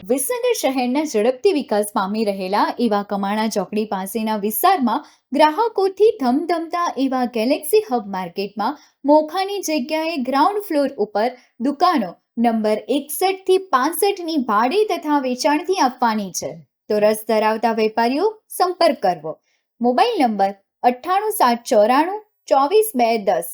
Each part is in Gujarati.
વિસનગર શહેરના ઝડપથી વિકાસ પામી રહેલા એવા કમાણા ચોકડી પાસેના વિસ્તારમાં ગ્રાહકોથી ધમધમતા એવા ગેલેક્સી હબ માર્કેટમાં મોખાની જગ્યાએ ગ્રાઉન્ડ ફ્લોર ઉપર દુકાનો નંબર 61 થી 65ની ભાડે તથા વેચાણથી આપવાની છે. તો રસ ધરાવતા વેપારીઓ સંપર્ક કરવો. Mobile number 98 794 24 210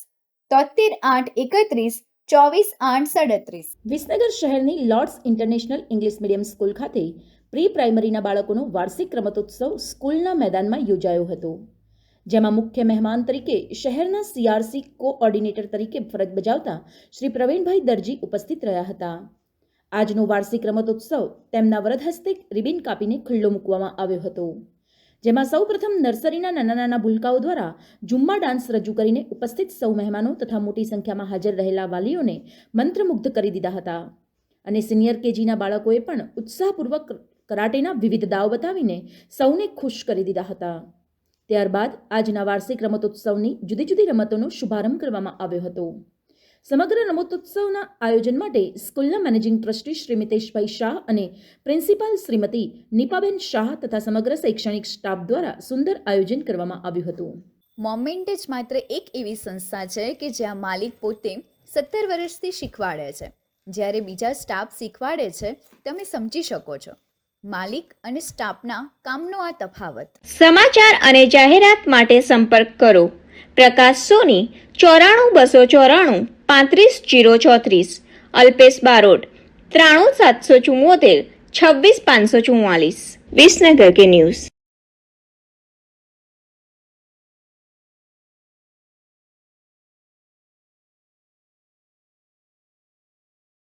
73 8 31 24 8 37. વિસનગર શહેરની lords international English medium school ખાતે પ્રી પ્રાઇમરીના બાળકોનો વાર્ષિક રમતોત્સવ સ્કૂલના મેદાનમાં યોજાયો હતો, જેમાં મુખ્ય મહેમાન તરીકે શહેરના CRC કોઓર્ડિનેટર તરીકે ફરજ બજાવતા શ્રી પ્રવીણભાઈ દરજી ઉપસ્થિત રહ્યા હતા. આજનો વાર્ષિક રમતોત્સવ તેમના વરદ હસ્તે રિબિન કાપીને ખુલ્લો મૂકવામાં આવ્યો હતો, જેમાં સૌપ્રથમ નર્સરીના નાના ભૂલકાઓ દ્વારા ઝુમ્મા ડાન્સ રજૂ કરીને ઉપસ્થિત સૌ મહેમાનો તથા મોટી સંખ્યામાં હાજર રહેલા વાલીઓને મંત્રમુગ્ધ કરી દીધા હતા. અને સિનિયર કેજીના બાળકોએ પણ ઉત્સાહપૂર્વક કરાટેના વિવિધ દાવ બતાવીને સૌને ખુશ કરી દીધા હતા. ત્યારબાદ આજના વાર્ષિક રમતોત્સવની જુદી જુદી રમતોનો શુભારંભ કરવામાં આવ્યો હતો. સમગ્ર રમતોત્સવના આયોજન માટે સ્કૂલના મેનેજિંગ ટ્રસ્ટી શ્રી મિતેશભાઈ શાહ અને પ્રિન્સિપાલ શ્રીમતી નિપાબેન શાહ તથા સમગ્ર શૈક્ષણિક સ્ટાફ દ્વારા સુંદર આયોજન કરવામાં આવ્યું હતું. મોમેન્ટ માત્ર એક એવી સંસ્થા છે કે જ્યાં માલિક પોતે 17 વર્ષથી શીખવાડે છે, જ્યારે બીજા સ્ટાફ શીખવાડે છે. તમે સમજી શકો છો માલિક અને સ્ટાફના કામનો આ તફાવત. સમાચાર અને જાહેરાત માટે સંપર્ક કરો પ્રકાશ સોની 94 294 35 034, અલ્પેશ બારોટ 93 774 26 544. વિસનગર કે ન્યૂઝ.